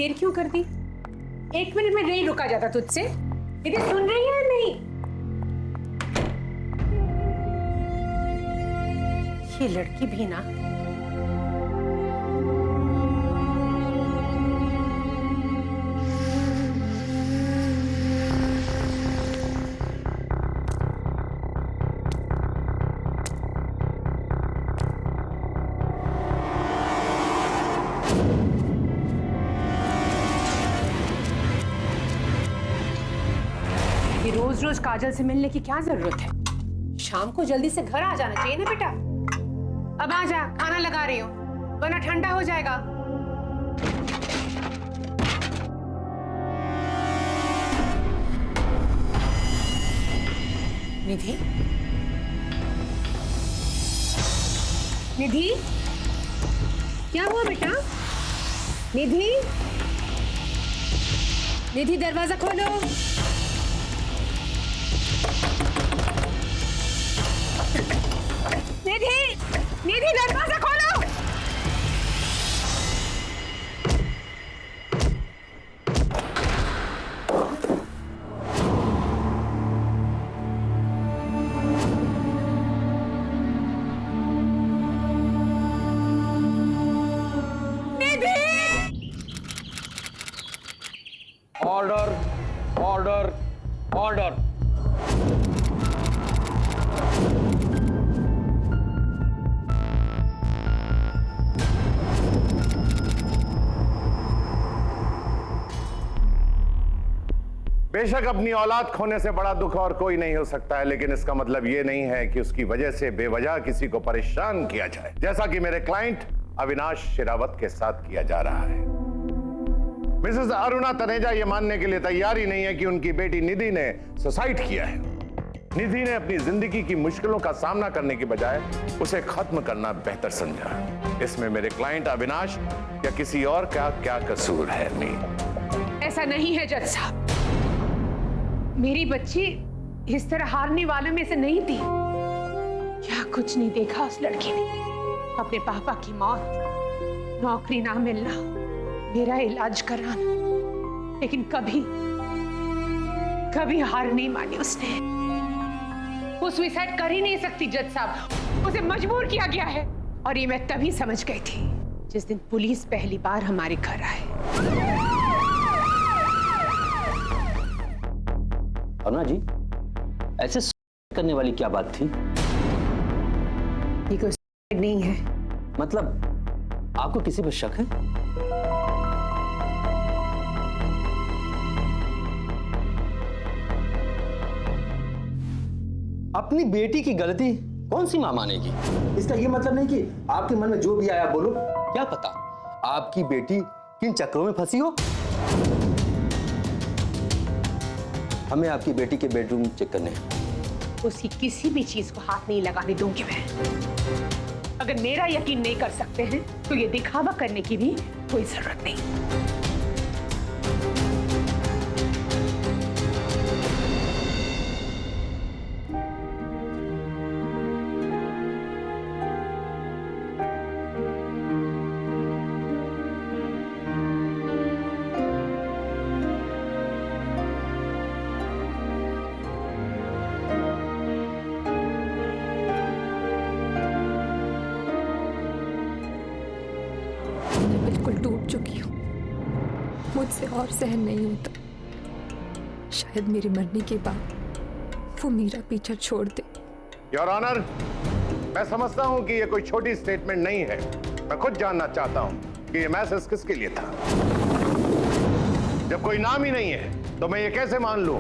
देर क्यों कर दी? 1 मिनट में नहीं रुका जाता तुझसे? निधि सुन रही है नहीं? ये लड़की भी ना रोज रोज काजल से मिलने की क्या जरूरत है? शाम को जल्दी से घर आ जाना चाहिए ना बेटा। अब आ जा, खाना लगा रही हूँ वरना ठंडा हो जाएगा। निधि, निधि, क्या हुआ बेटा? निधि, निधि दरवाजा खोलो। निधि, निधि दरवाजा खोलो। निधि! Order, order, order. बेशक अपनी औलाद खोने से बड़ा दुख और कोई नहीं हो सकता है, लेकिन इसका मतलब यह नहीं है कि उसकी वजह से बेवजह किसी को परेशान किया जाए, जैसा कि मेरे क्लाइंट अविनाश शेरावत के साथ किया जा रहा है। मिसेस अरुणा तनेजा यह मानने के लिए तैयार ही नहीं है कि उनकी बेटी निधि ने सुसाइड किया है। निधि ने अपनी जिंदगी की मुश्किलों का सामना करने की बजाय उसे खत्म करना बेहतर समझा। इसमें मेरे क्लाइंट अविनाश या किसी और का क्या कसूर है? नहीं, ऐसा नहीं है जज साहब। मेरी बच्ची इस तरह हारने वालों में से नहीं थी। क्या कुछ नहीं देखा उस लड़की ने? अपने पापा की मौत, नौकरी ना मिलना, मेरा इलाज कराना, लेकिन कभी कभी हार नहीं मानी उसने। वो सुसाइड कर ही नहीं सकती जज साहब, उसे मजबूर किया गया है। और ये मैं तभी समझ गई थी जिस दिन पुलिस पहली बार हमारे घर आए। अरुणा जी, ऐसे करने वाली क्या बात थी? ये कोई नहीं है। मतलब आपको किसी पर शक है? अपनी बेटी की गलती कौन सी मां मानेगी? इसका ये मतलब नहीं कि आपके मन में जो भी आया बोलो। क्या पता आपकी बेटी किन चक्रों में फंसी हो। हमें आपकी बेटी के बेडरूम चेक करने हैं। उसकी किसी भी चीज को हाथ नहीं लगाने दूंगी मैं। अगर मेरा यकीन नहीं कर सकते हैं तो ये दिखावा करने की भी कोई जरूरत नहीं। बिल्कुल टूट चुकी हूँ, मुझसे और सहन नहीं होता। शायद मेरे मरने के बाद वो मेरा पीछा छोड़ दे। योर ऑनर, मैं समझता हूं कि यह कोई छोटी स्टेटमेंट नहीं है। मैं खुद जानना चाहता हूं कि यह मैसेज किसके लिए था। जब कोई नाम ही नहीं है तो मैं ये कैसे मान लूं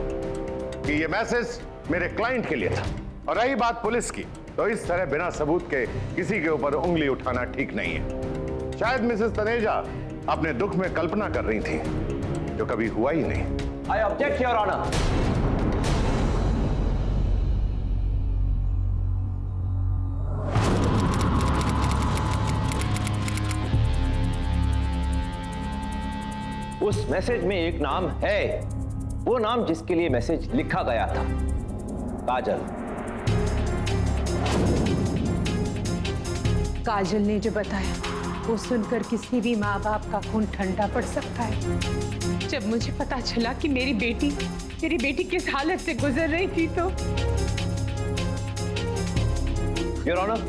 कि यह मैसेज मेरे क्लाइंट के लिए था। और रही बात पुलिस की, तो इस तरह बिना सबूत के किसी के ऊपर उंगली उठाना ठीक नहीं है। शायद मिसेस तनेजा अपने दुख में कल्पना कर रही थी, जो कभी हुआ ही नहीं। I object your honour. उस मैसेज में एक नाम है, वो नाम जिसके लिए मैसेज लिखा गया था, काजल। काजल ने जो बताया वो सुनकर किसी भी माँ बाप का खून ठंडा पड़ सकता है। जब मुझे पता चला कि मेरी बेटी किस हालत से गुजर रही थी तो योर ऑनर,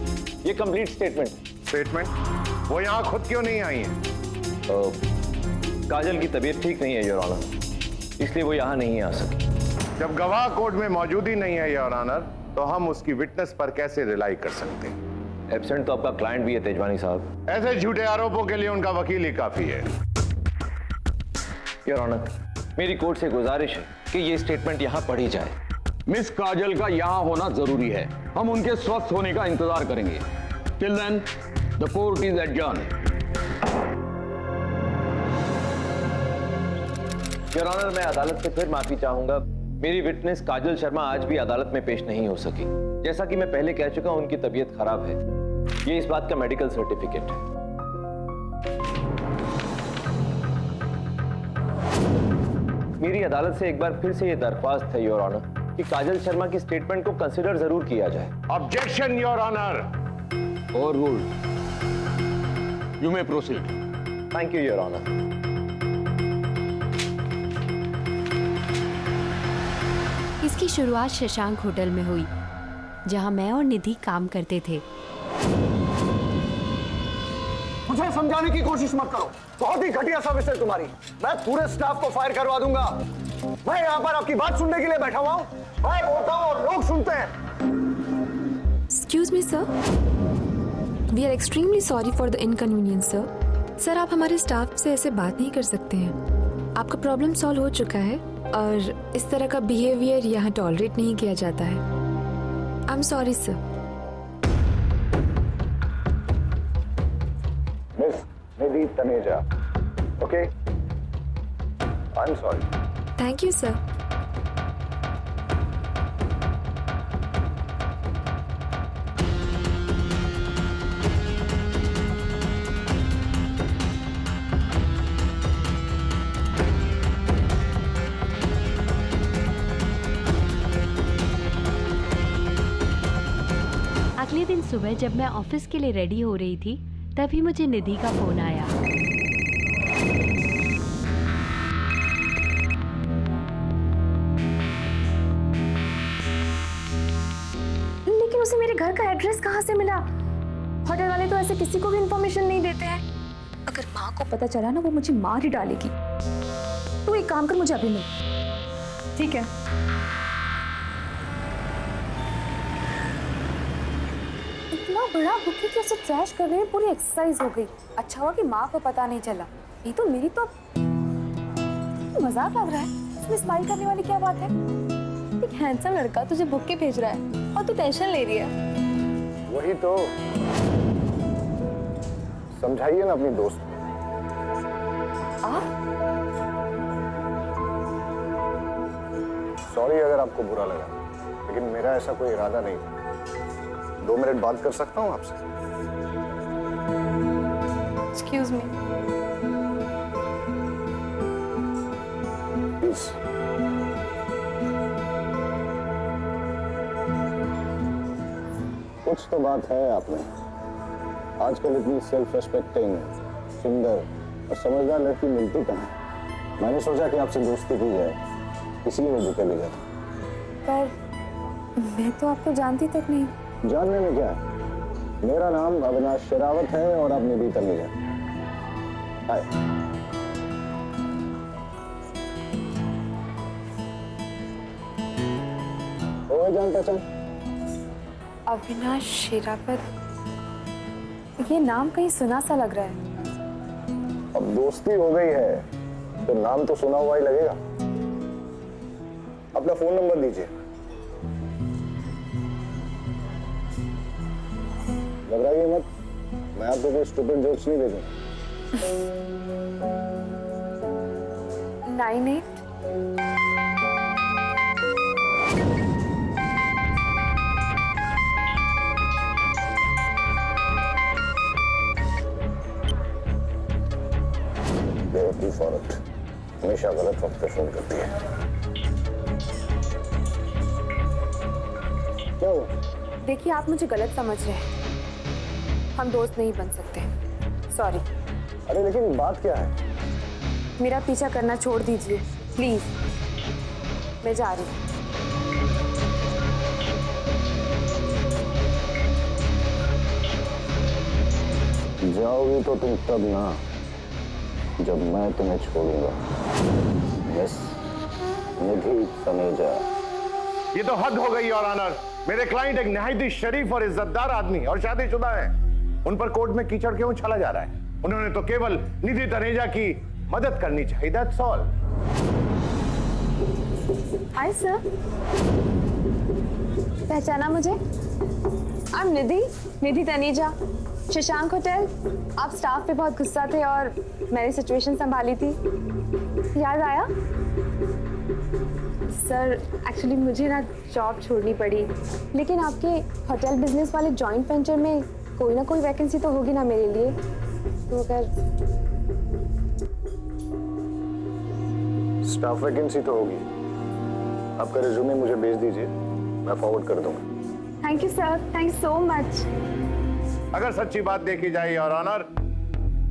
ये कंप्लीट स्टेटमेंट। स्टेटमेंट? वो यहाँ खुद क्यों नहीं आई है? काजल की तबीयत ठीक नहीं है योर ऑनर, इसलिए वो यहाँ नहीं आ सकी। जब गवाह कोर्ट में मौजूद ही नहीं है योर ऑनर, तो हम उसकी विटनेस पर कैसे रिलाई कर सकते हैं? एब्सेंट तो आपका क्लाइंट भी है तेजवानी साहब। ऐसे झूठे आरोपों के लिए उनका वकील ही काफी है। योर ऑनर, मेरी कोर्ट से गुजारिश है कि ये स्टेटमेंट यहाँ पढ़ी जाए। मिस काजल का यहाँ होना जरूरी है। हम उनके स्वस्थ होने का इंतजार करेंगे। Till then the court is adjourned. Your honour, मैं अदालत से फिर माफी चाहूंगा। मेरी विटनेस काजल शर्मा आज भी अदालत में पेश नहीं हो सकी। जैसा कि मैं पहले कह चुका हूं, उनकी तबीयत खराब है। ये इस बात का मेडिकल सर्टिफिकेट है। मेरी अदालत से एक बार फिर से ये दरख्वास्त है योर ऑनर कि काजल शर्मा की स्टेटमेंट को कंसिडर जरूर किया जाए। Objection your honour. Overruled, you may proceed. Thank you your honour. इसकी शुरुआत शशांक होटल में हुई, जहां मैं और निधि काम करते थे। मुझे समझाने की कोशिश मत करो, बहुत ही घटिया सर्विस है तुम्हारी। मैं पूरे स्टाफ को फायर करवा दूंगा। मैं यहाँ पर आपकी बात सुनने के लिए बैठा हुआ हूँ। मैं बोलता हूँ और लोग सुनते हैं। Excuse me sir, we are extremely sorry for the inconvenience sir. Sir, आप हमारे स्टाफ से ऐसे बात नहीं कर सकते हैं। आपका प्रॉब्लम सॉल्व हो चुका है और इस तरह का बिहेवियर यहाँ टॉलरेट नहीं किया जाता है। I am sorry sir. Miss Nidhi Taneja, okay? I am sorry. Thank you sir. अगले दिन सुबह जब मैं ऑफिस के लिए रेडी हो रही थी, तभी मुझे निधि का फोन आया। लेकिन उसे मेरे घर का एड्रेस कहाँ से मिला? होटल वाले तो ऐसे किसी को भी इंफॉर्मेशन नहीं देते हैं। अगर माँ को पता चला ना, वो मुझे मार ही डालेगी। तू एक काम कर, मुझे अभी मिल। ठीक है। इतना बड़ा बुके कैसे ट्रैश कर रहे हैं? पूरी एक्सरसाइज हो गई। अच्छा हुआ कि माँ को पता नहीं चला, नहीं तो मेरी तो मजाक लग रहा है। इसमें स्माइल करने वाली क्या बात है? एक हैंडसम लड़का तुझे बुके भेज रहा है और तू टेंशन ले रही है। वही तो, समझाइए ना अपनी दोस्त। सॉरी अगर आपको बुरा लगा, लेकिन मेरा ऐसा कोई इरादा नहीं था। 2 मिनट बात कर सकता हूँ आपसे? Excuse me. प्लीज। कुछ तो बात है आप में। आजकल इतनी सेल्फ रेस्पेक्टिंग, सुंदर और समझदार लड़की मिलती कहाँ। मैंने सोचा कि आपसे दोस्ती की जाए, इसलिए मैं बुके ले गया था। पर मैं तो आपको जानती तक नहीं। जानने में क्या है? मेरा नाम अविनाश शेरावत है और आप निधि तनेजा। हाय। हो जान पहचान? अविनाश शेरावत, ये नाम कहीं सुना सा लग रहा है। अब दोस्ती हो गई है तो नाम तो सुना हुआ ही लगेगा। अपना फोन नंबर दीजिए। घबराइए मत, मैं आपको कोई स्टूपिड जोक्स नहीं भेजूंगा। 98 बेवकूफ औरत हमेशा गलत वक्त पे फोन करती है। क्या हुआ? देखिए, आप मुझे गलत समझ रहे हैं। हम दोस्त नहीं बन सकते। सॉरी। अरे लेकिन बात क्या है? मेरा पीछा करना छोड़ दीजिए प्लीज, मैं जा रही हूँ। जाओगी तो तुम तब ना जब मैं तुम्हें छोड़ूंगा। यस, निधि तनेजा। ये तो हद हो गई योर ऑनर। मेरे क्लाइंट एक नहायत ही शरीफ और इज्जतदार आदमी और शादीशुदा है। उन पर कोर्ट में कीचड़ क्यों उछाला जा रहा है? उन्होंने तो केवल निधि तनेजा की मदद करनी चाहिए, दैट्स ऑल। हाय सर, पहचाना मुझे? I am Nidhi Taneja, Shashank hotel. आप स्टाफ पे बहुत गुस्सा थे और मैंने सिचुएशन संभाली थी, याद आया? सर एक्चुअली मुझे ना जॉब छोड़नी पड़ी, लेकिन आपके होटल बिजनेस वाले जॉइंट वेंचर में कोई ना कोई वैकेंसी तो होगी ना मेरे लिए, तो अगर स्टाफ वैकेंसी तो होगी। आपका रिज्यूमे मुझे भेज दीजिए, मैं फॉरवर्ड कर दूंगा। Thank you sir, thank you so much. अगर सच्ची बात देखी जाए योर ऑनर,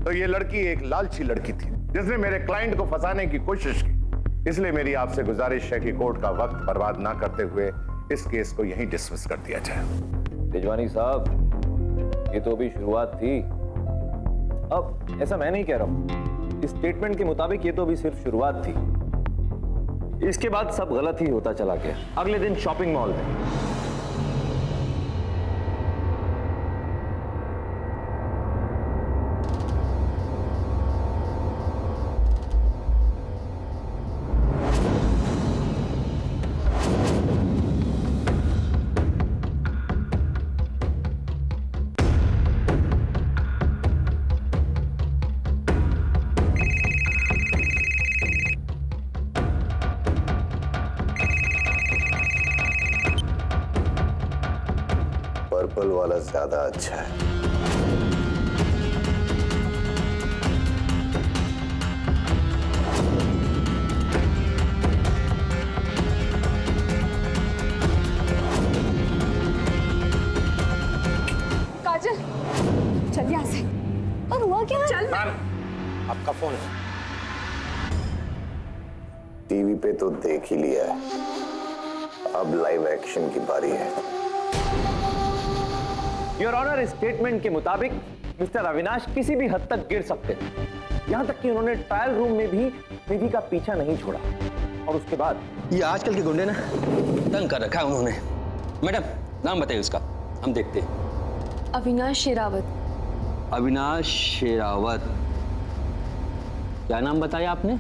तो ये लड़की एक लालची लड़की थी जिसने मेरे क्लाइंट को फंसाने की कोशिश की। इसलिए मेरी आपसे गुजारिश है कि कोर्ट का वक्त बर्बाद ना करते हुए इस केस को यहीं डिसमिस कर दिया जाए। तेजवानी साहब, ये तो अभी शुरुआत थी। अब ऐसा मैं नहीं कह रहा हूं, इस स्टेटमेंट के मुताबिक ये तो अभी सिर्फ शुरुआत थी। इसके बाद सब गलत ही होता चला गया। अगले दिन शॉपिंग मॉल में पर्पल वाला ज्यादा अच्छा है। काजल चल यहाँ से। और हुआ क्या? चल। आपका फोन है। टीवी पे तो देख ही लिया है, अब लाइव एक्शन की बारी है। योर ऑनर, इस स्टेटमेंट के मुताबिक मिस्टर अविनाश किसी भी हद तक गिर सकते हैं। यहां तक कि उन्होंने ट्रायल रूम में भी निधि का पीछा नहीं छोड़ा। और उसके बाद ये आजकल के गुंडे ना तंग कर रखा है उन्होंने। मैडम नाम बताइए उसका, हम देखते हैं। अविनाश शेरावत। अविनाश शेरावत। क्या नाम बताया आपने?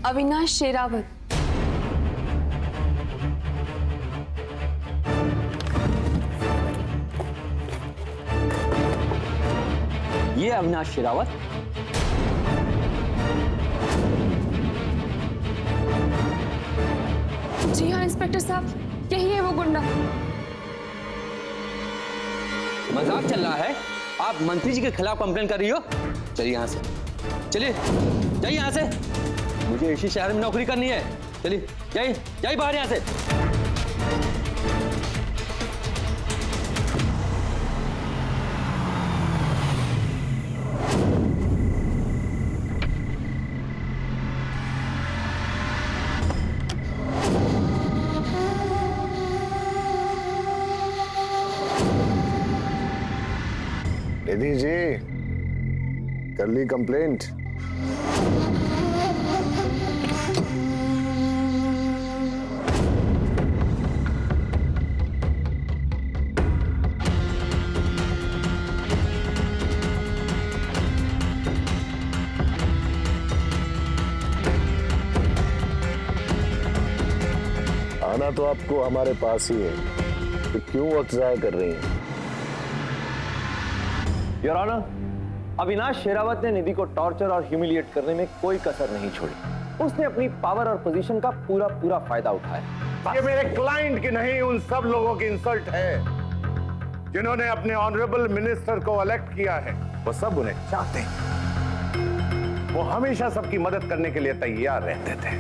अविनाश शेरावत। ये अविनाश शेरावत? जी हाँ इंस्पेक्टर साहब, यही है वो गुंडा। मजाक चल रहा है? आप मंत्री जी के खिलाफ कंप्लेन कर रही हो? चलिए यहाँ से, चलिए जाइए यहाँ से। मुझे इसी शहर में नौकरी करनी है। चलिए जाइए, जाइए बाहर यहाँ से। निधि जी, कर ली कंप्लेंट? आना तो आपको हमारे पास ही है, तो क्यों वक्त जाया कर रही हैं? योर ऑनर, अविनाश शेरावत ने निधि को टॉर्चर और ह्यूमिलिएट करने में कोई कसर नहीं छोड़ी। उसने अपनी पावर और पोजीशन का पूरा फायदा उठाया। ये मेरे क्लाइंट की नहीं, उन सब लोगों की इंसल्ट है जिन्होंने अपने ऑनरेबल मिनिस्टर को इलेक्ट किया है। वो सब उन्हें चाहते हैं। वो हमेशा सबकी मदद करने के लिए तैयार रहते थे।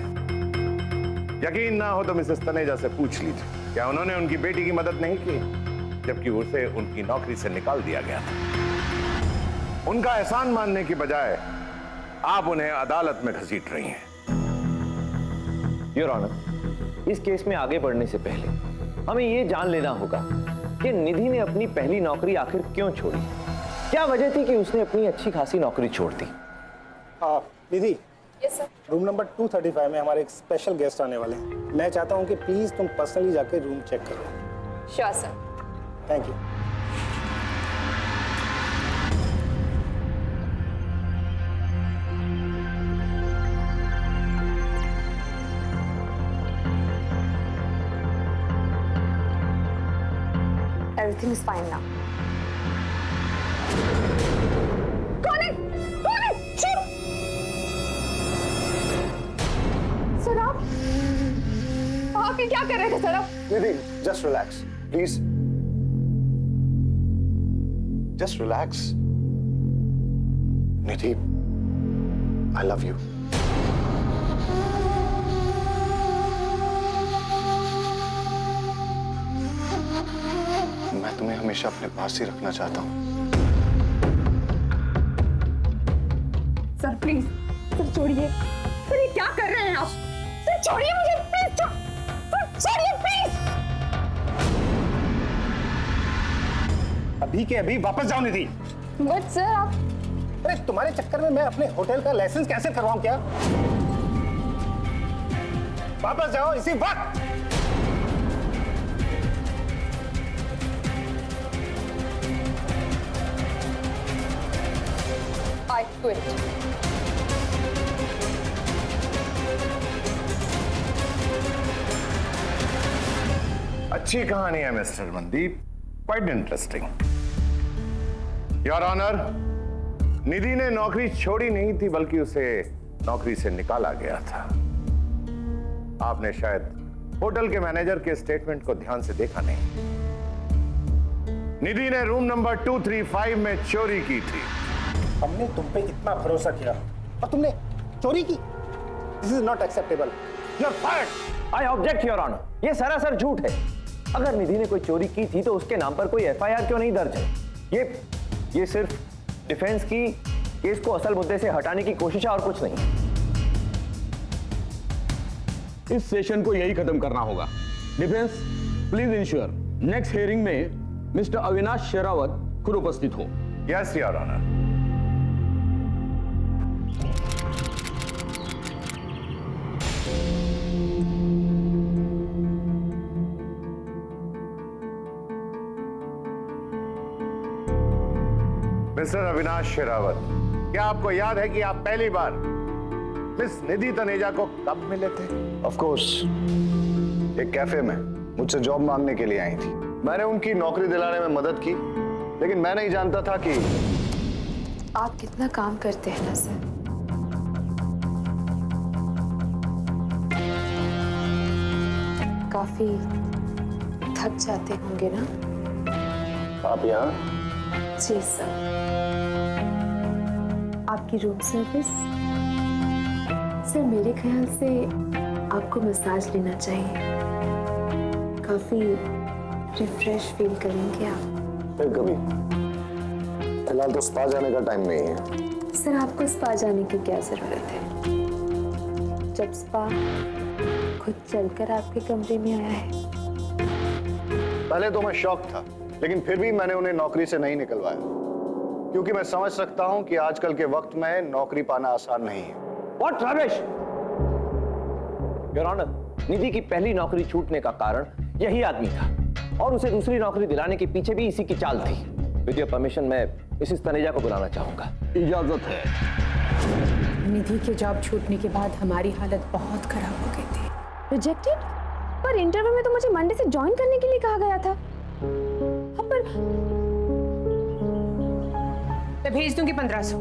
यकीन ना हो तो मिसेस तनेजा से पूछ लीजिए, क्या उन्होंने उनकी बेटी की मदद नहीं की जबकि उसे उनकी नौकरी से निकाल दिया गया था? उनका एहसान मानने की बजाय आप उन्हें अदालत में घसीट रही हैं। योर ऑनर, इस केस में आगे बढ़ने से पहले हमें यह जान लेना होगा कि निधि ने अपनी पहली नौकरी आखिर क्यों छोड़ी। क्या वजह थी कि उसने अपनी अच्छी खासी नौकरी छोड़ दी? निधि, यस सर। रूम नंबर 235 में हमारे एक स्पेशल गेस्ट आने वाले हैं। मैं चाहता हूं कि प्लीज तुम पर्सनली जाके रूम चेक करो। Sure sir. Thank you. Everything is fine now. कौन है? कौन है? चुप! सर आप ये क्या कर रहे थे सर आप? निधि, just relax, please. Just relax. Nidhi, I love you. मैं तुम्हें हमेशा अपने पास ही रखना चाहता हूँ। सर प्लीज, सर छोड़िए। सर ये क्या कर रहे हैं आप? सर छोड़िए मुझे प्लीज। छोड़िए प्लीज। अभी के अभी वापस जाओ निधि। बट सर आप, अरे तुम्हारे चक्कर में मैं अपने होटल का लाइसेंस कैंसिल करवाऊं क्या? वापस जाओ इसी वक्त। I quit. अच्छी कहानी है mister Mandeep, quite interesting. Your honour, Nidhi ने नौकरी छोड़ी नहीं थी बल्कि उसे नौकरी से निकाला गया था। आपने शायद होटल के मैनेजर के स्टेटमेंट को ध्यान से देखा नहीं। निधि ने रूम नंबर 235 में चोरी की थी। हमने तुम पे इतना भरोसा किया और तुमने चोरी की। This is not acceptable. You are fired. I object your honour, यह सरासर झूठ है। अगर निधि ने कोई चोरी की थी तो उसके नाम पर कोई एफआईआर क्यों नहीं दर्ज है? ये सिर्फ डिफेंस की केस को असल मुद्दे से हटाने की कोशिश है और कुछ नहीं। इस सेशन को यही खत्म करना होगा। Defence, please ensure next hearing में मिस्टर अविनाश शेरावत खुद उपस्थित हो। Yes your honour. Mister Avinash Sherawat, क्या आपको याद है कि आप पहली बार मिस निधि तनेजा को कब मिले थे? Of course, एक कैफे में मुझसे जॉब मांगने के लिए आई थी। मैंने उनकी नौकरी दिलाने में मदद की, लेकिन मैं नहीं जानता था कि आप कितना काम करते हैं ना सर। काफी थक जाते होंगे ना? आप यहाँ? जी सर। आपकी रूम सर्विस? सर मेरे ख्याल से आपको मसाज लेना चाहिए। काफी रिफ्रेश फील करेंगे आप। फिर कभी। फिलहाल तो स्पा जाने का टाइम नहीं है। सर आपको स्पा जाने की क्या जरूरत है, जब स्पा खुद चलकर आपके कमरे में आया है। पहले तो मैं शॉक था, लेकिन फिर भी मैंने उन्हें नौकरी से नहीं निकलवाया, क्योंकि मैं समझ सकता हूं कि आजकल के वक्त में नौकरी पाना आसान नहीं है। What rubbish! Your Honor, निधि की पहली नौकरी छूटने का कारण यही आदमी था और उसे दूसरी नौकरी दिलाने के पीछे भी इसी की चाल थी। विद योर परमिशन मैं मिसेस तनेजा को बुलाना चाहूंगा। इजाजत है। निधि के जॉब छूटने के बाद हमारी हालत बहुत खराब हो गई थी। रिजेक्टेड? पर इंटरव्यू में तो मुझे मंडे से ज्वाइन करने के लिए कहा गया था। पर मैं भेज दूंगी 1500।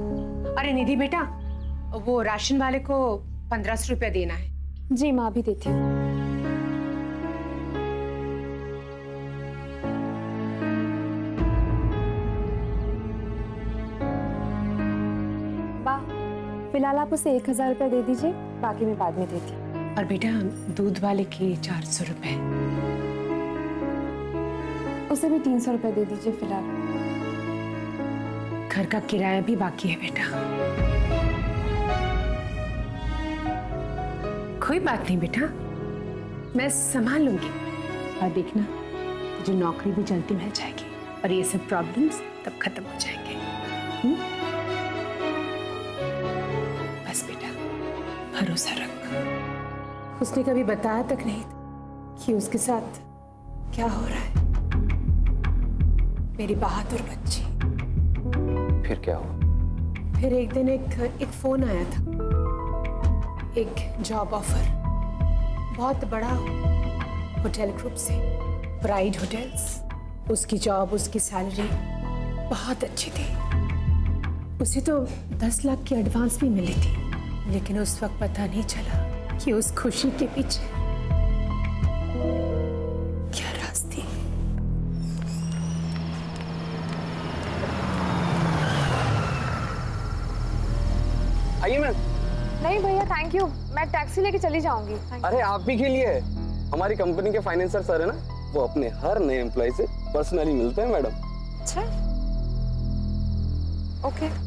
अरे निधि बेटा, वो राशन वाले को 1500 रुपया देना है। जी माँ भी देती हूँ। फिलहाल आप उसे 1000 रुपया दे दीजिए, बाकी मैं बाद में देती हूँ। और बेटा दूध वाले के 400 रुपए। उसे भी 300 रुपया दे दीजिए फिलहाल। घर का किराया भी बाकी है बेटा। कोई बात नहीं बेटा, मैं संभाल लूंगी। और देखना, जो नौकरी भी जल्दी मिल जाएगी और ये सब प्रॉब्लम्स तब खत्म हो जाएंगे। बस बेटा, भरोसा रख। उसने कभी बताया तक नहीं कि उसके साथ क्या हो रहा है। मेरी बहादुर बच्ची। फिर क्या हुआ? फिर एक दिन एक फोन आया था, एक जॉब ऑफर, बहुत बड़ा होटल ग्रुप से, प्राइड होटल्स। उसकी जॉब, उसकी सैलरी बहुत अच्छी थी। उसे तो 10 लाख की एडवांस भी मिली थी, लेकिन उस वक्त पता नहीं चला कि उस खुशी के पीछे क्या राज थी। आइए मैम। नहीं भैया थैंक यू, मैं टैक्सी लेके चली जाऊंगी। अरे आप भी के लिए हमारी कंपनी के फाइनेंसर सर है ना, वो अपने हर नए एम्प्लॉय से पर्सनली मिलते हैं मैडम। अच्छा ओके।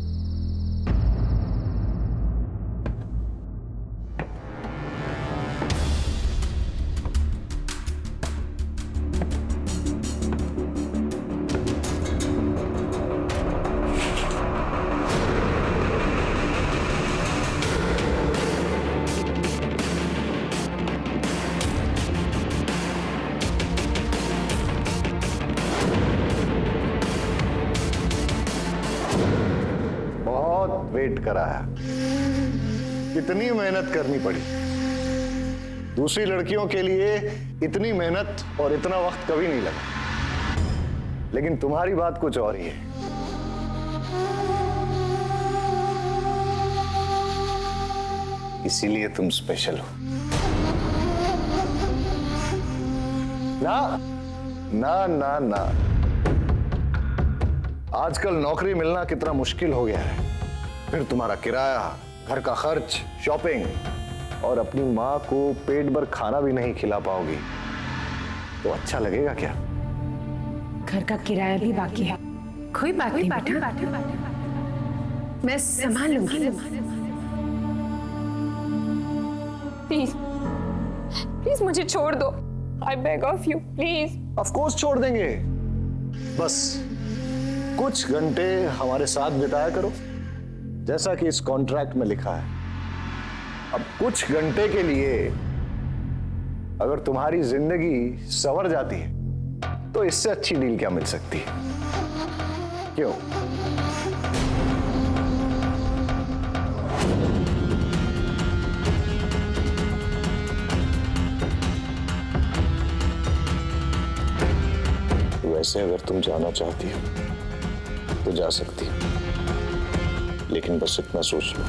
वेट करा है, कितनी मेहनत करनी पड़ी। दूसरी लड़कियों के लिए इतनी मेहनत और इतना वक्त कभी नहीं लगा, लेकिन तुम्हारी बात कुछ और ही है। इसीलिए तुम स्पेशल हो। ना ना ना ना, आजकल नौकरी मिलना कितना मुश्किल हो गया है। फिर तुम्हारा किराया, घर का खर्च, शॉपिंग, और अपनी माँ को पेट भर खाना भी नहीं खिला पाओगी तो अच्छा लगेगा क्या? घर का किराया भी बाकी है। कोई बात नहीं बेटा, मैं संभाल लूंगी। प्लीज प्लीज मुझे छोड़ दो, I beg of you please. Of course छोड़ देंगे, बस कुछ घंटे हमारे साथ बिताया करो, जैसा कि इस कॉन्ट्रैक्ट में लिखा है। अब कुछ घंटे के लिए अगर तुम्हारी जिंदगी संवर जाती है तो इससे अच्छी डील क्या मिल सकती है? क्यों? वैसे अगर तुम जाना चाहती हो तो जा सकती हो, लेकिन बस इतना सोच लो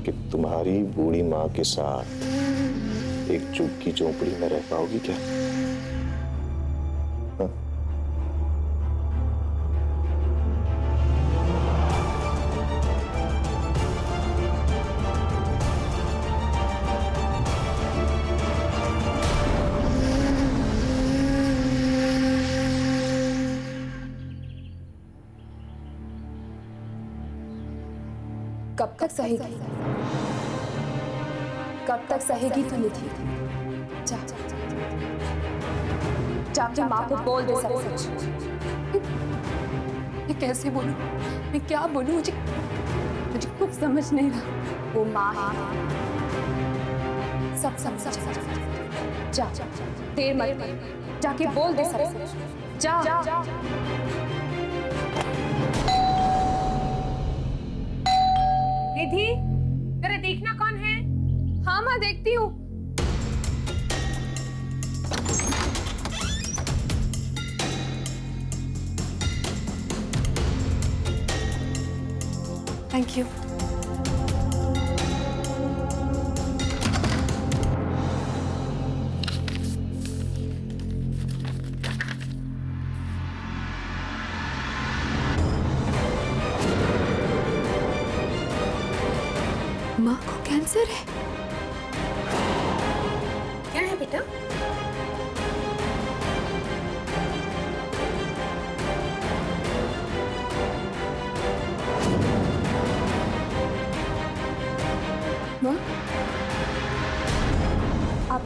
कि तुम्हारी बूढ़ी माँ के साथ एक चुप की झोपड़ी में रह पाओगी क्या? हाँ? कब तक सहेगी? कब तक सहेगी तू निधि? जा जाके माँ को बोल दे सारा सच। मैं कैसे बोलूं? मैं क्या बोलूं? मुझे कुछ समझ नहीं रहा। वो माँ है, सब समझ। जा देर मत कर, जाके बोल दे सारा सच। जा। निधि, जरा देखना कौन है। हाँ मैं देखती हूँ। Thank you. माँ को कैंसर है? क्या है बेटा?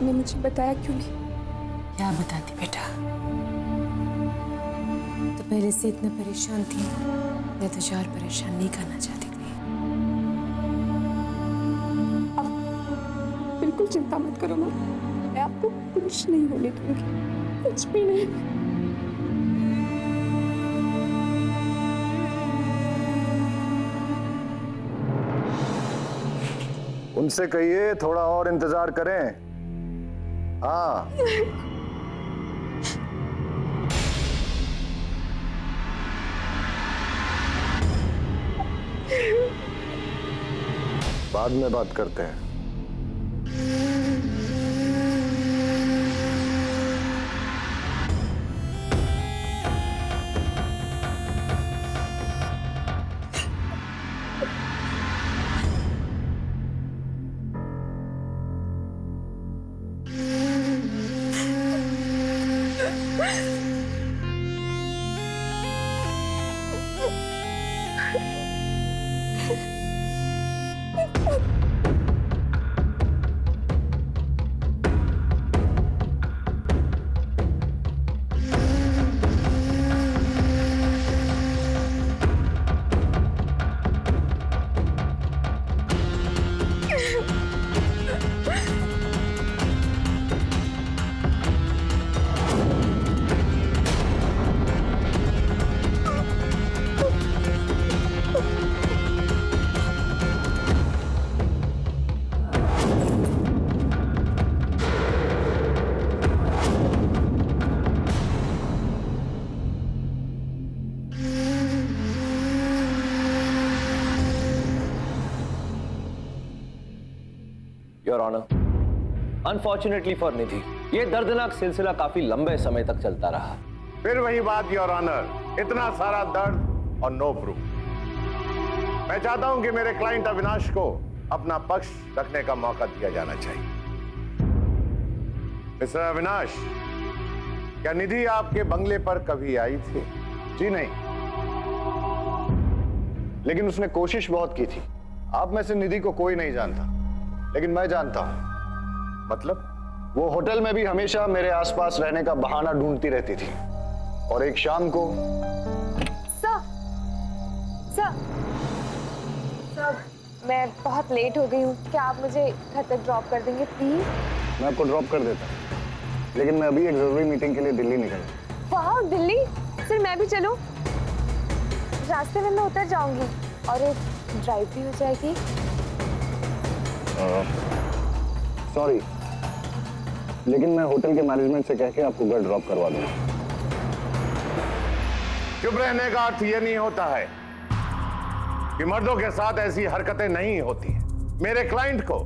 ने मुझे बताया क्यों नहीं? क्या बताती बेटा? तो पहले से इतना परेशान थी, मैं तुझे और परेशान नहीं करना चाहती थी। बिल्कुल चिंता मत करो माँ, मैं आपको कुछ नहीं होने दूंगी, कुछ भी नहीं। उनसे कहिए थोड़ा और इंतजार करें। हाँ, बाद में बात करते हैं। योर ऑनर, अनफॉर्चुनेटली फॉर निधि, ये दर्दनाक सिलसिला काफी लंबे समय तक चलता रहा। फिर वही बात योर ऑनर, इतना सारा दर्द और नो प्रूफ। मैं चाहता हूं कि मेरे क्लाइंट अविनाश को अपना पक्ष रखने का मौका दिया जाना चाहिए। मिस्टर अविनाश, क्या निधि आपके बंगले पर कभी आई थी? जी नहीं, लेकिन उसने कोशिश बहुत की थी। आप में से निधि को कोई नहीं जानता, लेकिन मैं जानता हूं। मतलब? वो होटल में भी हमेशा मेरे आसपास रहने का बहाना ढूंढती रहती थी, और एक शाम को सर, मैं बहुत लेट हो गई हूँ, क्या आप मुझे घर तक ड्रॉप कर देंगे प्लीज? मैं आपको ड्रॉप कर देता, लेकिन मैं अभी एक जरूरी मीटिंग के लिए दिल्ली निकल। वाह, दिल्ली? सर मैं भी चलूं? रास्ते में मैं उतर जाऊंगी और एक ड्राइव भी हो जाएगी। सॉरी, लेकिन मैं होटल के मैनेजमेंट से कह के आपको घर ड्रॉप करवा दूंगा। चुप रहने का अर्थ यह नहीं होता है कि मर्दों के साथ ऐसी हरकतें नहीं होती हैं। मेरे क्लाइंट को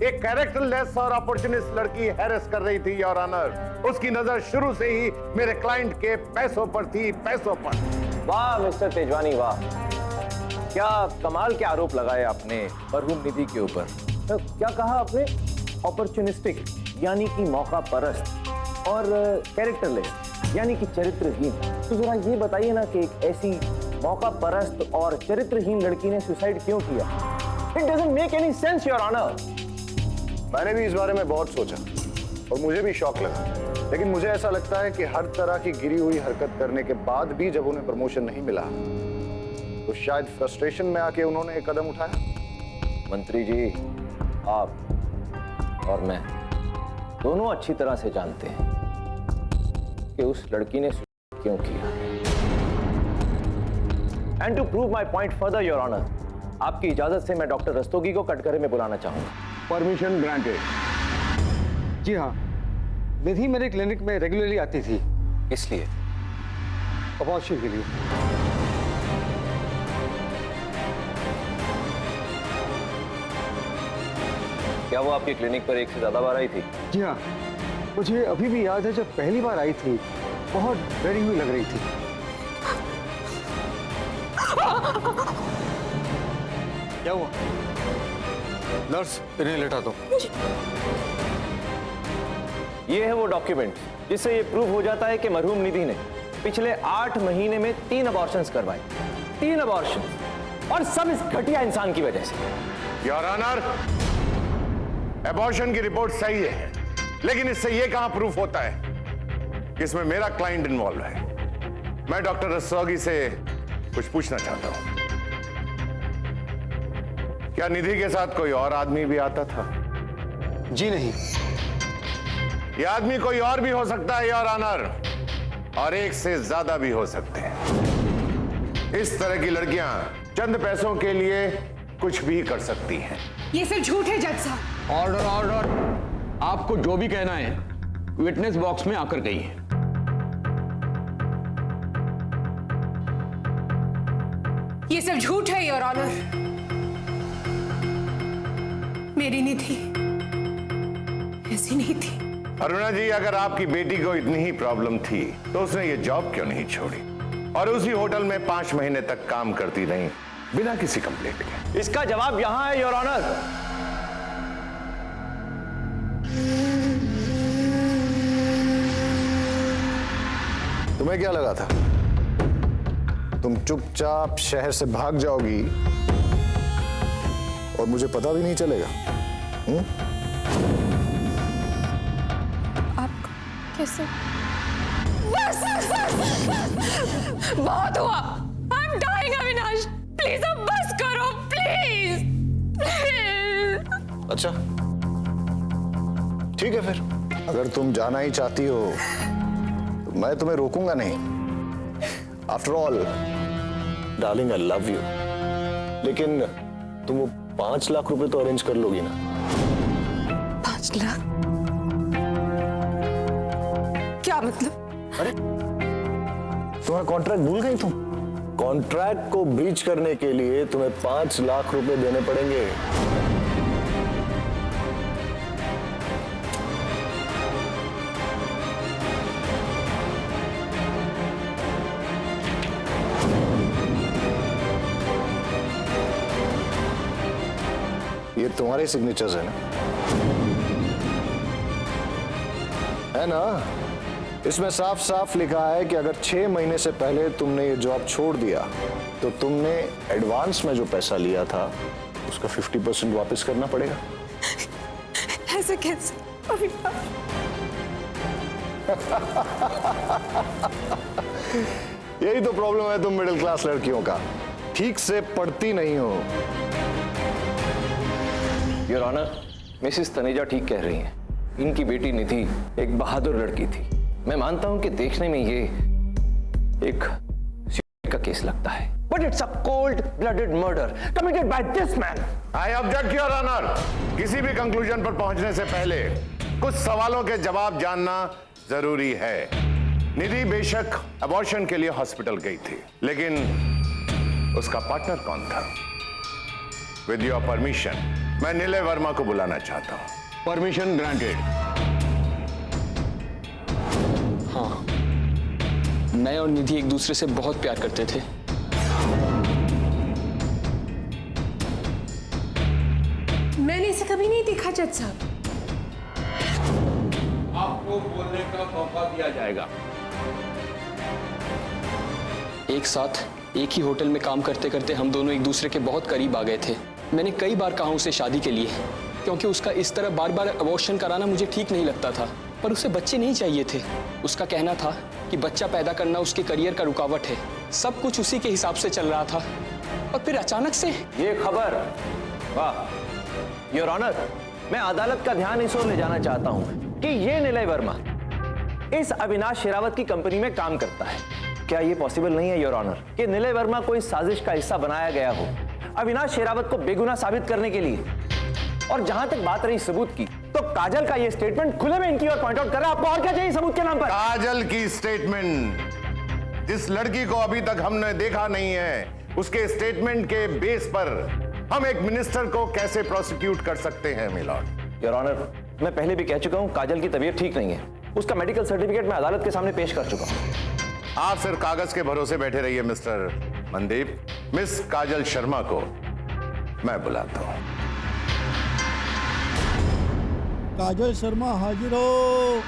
एक कैरेक्टरलेस और अपॉर्चुनिस्ट लड़की हैरेस कर रही थी योर ऑनर। उसकी नजर शुरू से ही मेरे क्लाइंट के पैसों पर थी, पैसों पर। वाह मिस्टर तेजवानी, वाह, क्या कमाल के आरोप लगाए आपने मरहूम निधि के ऊपर। तो क्या कहा आपने? अपॉर्चुनिस्टिक यानी कि मौका परस्त, और कैरेक्टरलेस यानी कि चरित्रहीन। तो जरा ये बताइए ना कि एक ऐसी मौका परस्त और चरित्रहीन लड़की ने सुसाइड क्यों किया? It doesn't make any sense your honour. मैंने भी इस बारे में बहुत सोचा और मुझे भी शौक लगा, लेकिन मुझे ऐसा लगता है कि हर तरह की गिरी हुई हरकत करने के बाद भी जब उन्हें प्रमोशन नहीं मिला तो शायद फ्रस्ट्रेशन में आके उन्होंने एक कदम उठाया। मंत्री जी, आप और मैं दोनों अच्छी तरह से जानते हैं कि उस लड़की ने क्यों किया। And to prove my point further your honour, आपकी इजाजत से मैं डॉक्टर रस्तोगी को कटघरे में बुलाना चाहूंगा। Permission granted. जी हाँ, निधि मेरे क्लिनिक में रेगुलरली आती थी। इसलिए अबॉर्शन के लिए। क्या वो आपके क्लिनिक पर एक से ज्यादा बार आई थी? जी हाँ, मुझे अभी भी याद है जब पहली बार आई थी बहुत डरी हुई लग रही थी। क्या हुआ? नर्स, इन्हें लेटा दो। ये है वो डॉक्यूमेंट जिससे ये प्रूव हो जाता है कि मरहूम निधि ने पिछले 8 महीने में 3 अबॉर्शंस करवाए। 3 अबॉर्शन, और सब इस घटिया इंसान की वजह से। योर ऑनर, एबॉर्शन की रिपोर्ट सही है, लेकिन इससे यह कहां प्रूफ होता है कि इसमें मेरा क्लाइंट इन्वॉल्व है। मैं डॉक्टर रस्तोगी से कुछ पूछना चाहता हूं। क्या निधि के साथ कोई और आदमी भी आता था? जी नहीं। यह आदमी कोई और भी हो सकता है योर ऑनर, और एक से ज्यादा भी हो सकते हैं। इस तरह की लड़कियां चंद पैसों के लिए कुछ भी कर सकती हैं। ये सब झूठ है जज साहब। Order order. आपको जो भी कहना है विटनेस बॉक्स में आकर कहिए। ये सब झूठ है योर ऑनर। मेरी निधि ऐसी नहीं थी। अरुणा जी, अगर आपकी बेटी को इतनी ही प्रॉब्लम थी तो उसने ये जॉब क्यों नहीं छोड़ी और उसी होटल में 5 महीने तक काम करती रही बिना किसी कंप्लेंट के? इसका जवाब यहां है योर ऑनर। तुम्हें क्या लगा था तुम चुपचाप शहर से भाग जाओगी और मुझे पता भी नहीं चलेगा? आप कैसे? बहुत हुआ। I am dying Avinash, please अब बस करो प्लीज। अच्छा ठीक है, फिर अगर तुम जाना ही चाहती हो तो मैं तुम्हें रोकूंगा नहीं। After all darling, I love you. लेकिन तुम वो 5 लाख रुपए तो अरेंज कर लोगी ना? 5 लाख? क्या मतलब? अरे तुम्हारा कॉन्ट्रैक्ट भूल गई तुम? कॉन्ट्रैक्ट को ब्रीच करने के लिए तुम्हें 5 लाख रुपए देने पड़ेंगे। ये तुम्हारे सिग्नेचर्स है ना? है ना? इसमें साफ साफ लिखा है कि अगर 6 महीने से पहले तुमने ये जॉब छोड़ दिया तो तुमने एडवांस में जो पैसा लिया था उसका 50% वापस करना पड़ेगा। ऐसे कैसे? यही तो प्रॉब्लम है तुम मिडिल क्लास लड़कियों का, ठीक से पढ़ती नहीं हो। योर ऑनर, मिसेस तनेजा ठीक कह रही हैं। इनकी बेटी निधि एक बहादुर लड़की थी। मैं मानता हूं कि देखने में ये एक का केस लगता है, but it's a cold blooded murder committed by this man. I object your honour. किसी भी कंक्लूजन पर पहुंचने से पहले कुछ सवालों के जवाब जानना जरूरी है। निधि बेशक अबॉर्शन के लिए हॉस्पिटल गई थी, लेकिन उसका पार्टनर कौन था? विद योर परमिशन मैं निलय वर्मा को बुलाना चाहता हूं। Permission granted. हाँ, मैं और निधि एक दूसरे से बहुत प्यार करते थे। मैंने इसे कभी नहीं देखा जज साहब। आपको बोलने का मौका दिया जाएगा। एक साथ एक ही होटल में काम करते करते हम दोनों एक दूसरे के बहुत करीब आ गए थे। मैंने कई बार कहा उसे शादी के लिए, क्योंकि उसका इस तरह बार बार अबॉर्शन कराना मुझे ठीक नहीं लगता था। पर उसे बच्चे नहीं चाहिए थे। उसका कहना था कि बच्चा पैदा करना उसके करियर का रुकावट है। सब कुछ उसी के हिसाब से चल रहा था, और फिर अचानक से ये खबर। वाह योर ऑनर, मैं अदालत का ध्यान इस ओर ले जाना चाहता हूं कि ये निलय वर्मा इस अविनाश शेरावत की कंपनी में काम करता है। क्या ये पॉसिबल नहीं है योर ऑनर कि निलय वर्मा को इस साजिश का हिस्सा बनाया गया हो अविनाश शेरावत को बेगुनाह साबित करने के लिए? और जहां तक बात रही सबूत की, तो काजल का ये स्टेटमेंट खुले में इनकी ओर पॉइंट आउट कर रहा है। आपको और क्या चाहिए सबूत के नाम पर? काजल की स्टेटमेंट? जिस लड़की को अभी तक हमने देखा नहीं है, उसके स्टेटमेंट के बेस पर हम एक मिनिस्टर को कैसे प्रोसिक्यूट कर सकते हैं मिलॉर्ड? योर ऑनर, मैं पहले भी कह चुका हूं काजल की तबीयत ठीक नहीं है। उसका मेडिकल सर्टिफिकेट मैं अदालत के सामने पेश कर चुका हूं। आप सिर्फ कागज के भरोसे बैठे रहिए मिस्टर मनदीप। मिस काजल शर्मा को मैं बुलाता हूं। काजल शर्मा हाजिर हो।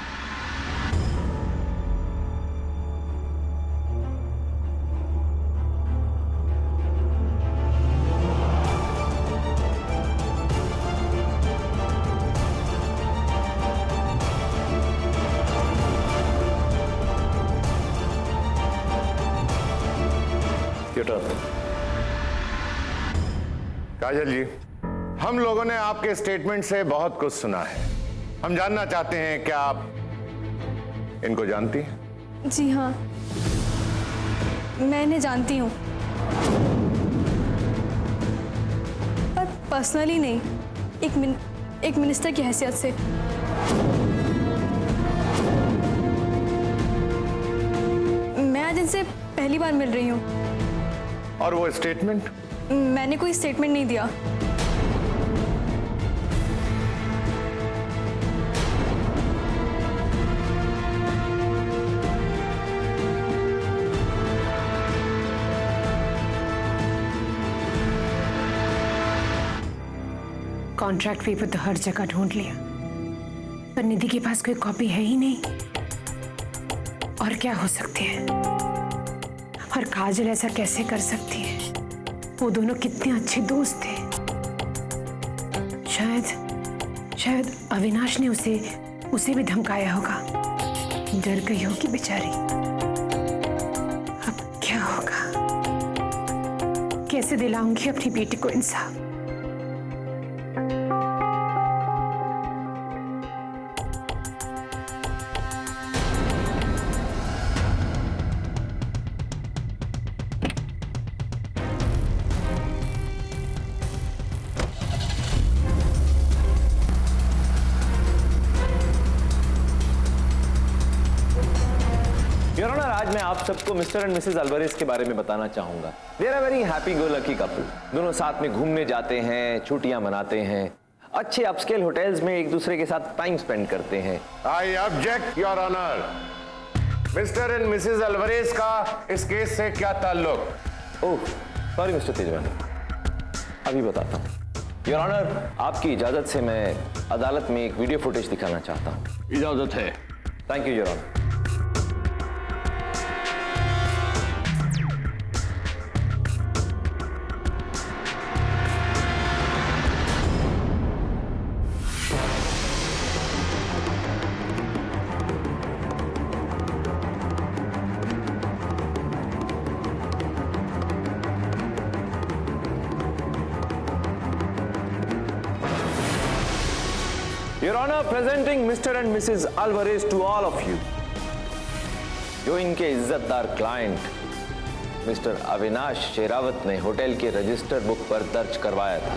काजल जी, हम लोगों ने आपके स्टेटमेंट से बहुत कुछ सुना है। हम जानना चाहते हैं क्या आप इनको जानती हैं? जी हाँ, मैं इन्हें जानती हूँ, पर पर्सनली नहीं, एक मिनिस्टर की हैसियत से। मैं आज इनसे पहली बार मिल रही हूँ। और वो स्टेटमेंट? मैंने कोई स्टेटमेंट नहीं दिया। कॉन्ट्रैक्ट पेपर तो हर जगह ढूंढ लिया, पर निधि के पास कोई कॉपी है ही नहीं। और क्या हो सकते हैं? और काजल ऐसा कैसे कर सकती है? वो दोनों कितने अच्छे दोस्त थे। शायद अविनाश ने उसे भी धमकाया होगा। डर गई होगी बेचारी। अब क्या होगा? कैसे दिलाऊंगी अपनी बेटी को इंसाफ? योर ऑनर, आज मैं आप सबको मिस्टर एंड मिसेस अल्वारेज के बारे में बताना चाहूंगा। They are very happy go lucky couple. दोनों साथ में घूमने जाते हैं, छुट्टियां मनाते हैं, अच्छे अपस्केल होटल्स में एक दूसरे के साथ टाइम स्पेंड करते हैं। I object your honour. Mister and missus Alvarez का इस केस से क्या ताल्लुक? ओह सॉरी मिस्टर तेजवानी, अभी बताता हूँ। योर ऑनर, आपकी इजाजत से मैं अदालत में एक वीडियो फुटेज दिखाना चाहता हूँ। इजाजत है। Thank you your honour. Your Honor, presenting Mr. and Mrs. Alvarez to all of you. जो इनके इज्जतदार क्लाइंट मिस्टर अविनाश शेरावत ने होटल के रजिस्टर बुक पर दर्ज करवाया था,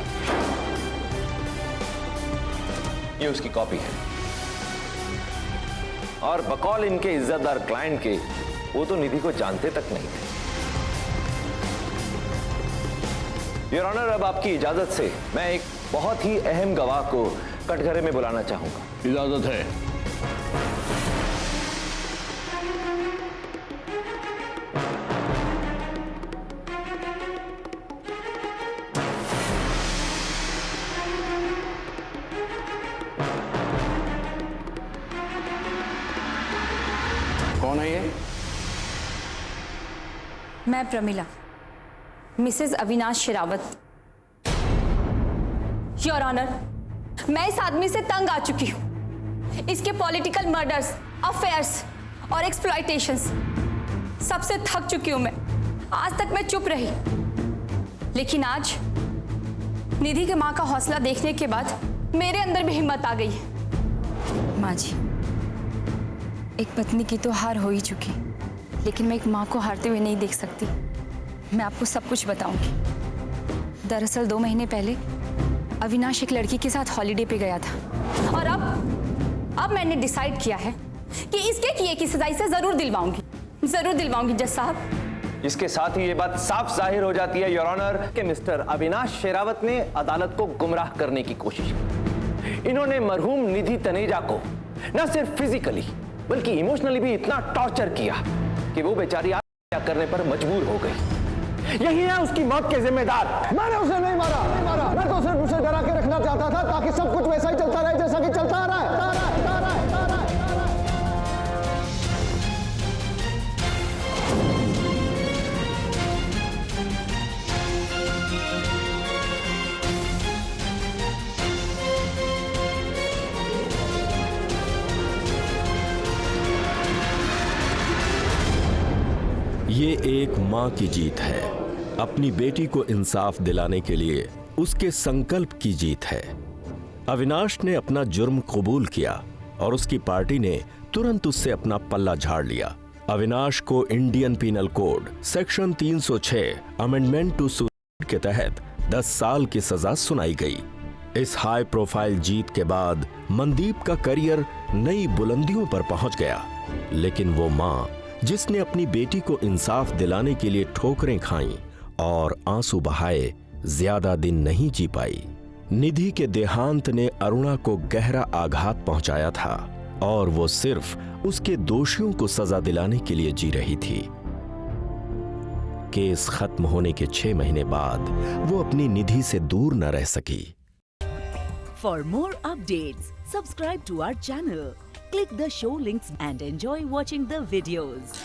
ये उसकी कॉपी है। और बकौल इनके इज्जतदार क्लाइंट के, वो तो निधि को जानते तक नहीं थे। योर ऑनर, अब आपकी इजाजत से मैं एक बहुत ही अहम गवाह को कटघरे में बुलाना चाहूंगा। इजाजत है। कौन है ये? मैं Pramila, missus Avinash Sherawat. Your honour, मैं इस आदमी से तंग आ चुकी हूं। इसके पॉलिटिकल मर्डर्स, अफेयर्स और एक्सप्लॉयटेशंस, सबसे थक चुकी हूं मैं। आज तक मैं चुप रही, लेकिन आज निधि के मां का हौसला देखने के बाद मेरे अंदर भी हिम्मत आ गई है। माँ जी, एक पत्नी की तो हार हो ही चुकी, लेकिन मैं एक माँ को हारते हुए नहीं देख सकती। मैं आपको सब कुछ बताऊंगी। दरअसल 2 महीने पहले अविनाश एक लड़की के साथ हॉलिडे पे गया था, और अब मैंने डिसाइड किया है कि इसके किए की सजाई से जरूर दिलवाऊंगी जज साहब। इसके साथ ही ये बात साफ जाहिर हो जाती है योर ऑनर कि मिस्टर अविनाश शेरावत ने अदालत को गुमराह करने की कोशिश की। इन्होंने मरहूम निधि तनेजा को न सिर्फ फिजिकली बल्कि इमोशनली भी इतना टॉर्चर किया कि वो बेचारी आत्महत्या करने पर मजबूर हो गई। यही है उसकी मौत के जिम्मेदार। मैंने उसे नहीं मारा, मैं तो सिर्फ उसे डरा के रखना चाहता था ताकि सब कुछ वैसा ही चलता रहे जैसा कि चलता आ रहा है। ये एक मां की जीत है अपनी बेटी को इंसाफ दिलाने के लिए उसके संकल्प की जीत है। अविनाश ने अपना जुर्म कबूल किया और उसकी पार्टी ने तुरंत उससे अपना पल्ला झाड़ लिया। अविनाश को Indian penal code section 306 amendment to suicide के तहत 10 साल की सजा सुनाई गई। इस हाई प्रोफाइल जीत के बाद मनदीप का करियर नई बुलंदियों पर पहुंच गया, लेकिन वो मां जिसने अपनी बेटी को इंसाफ दिलाने के लिए ठोकरें खाईं और आंसू बहाए, ज्यादा दिन नहीं जी पाई। निधि के देहांत ने अरुणा को गहरा आघात पहुंचाया था और वो सिर्फ उसके दोषियों को सजा दिलाने के लिए जी रही थी। केस खत्म होने के 6 महीने बाद वो अपनी निधि से दूर न रह सकी। For more updates, subscribe to our channel, click the show links and enjoy watching the videos.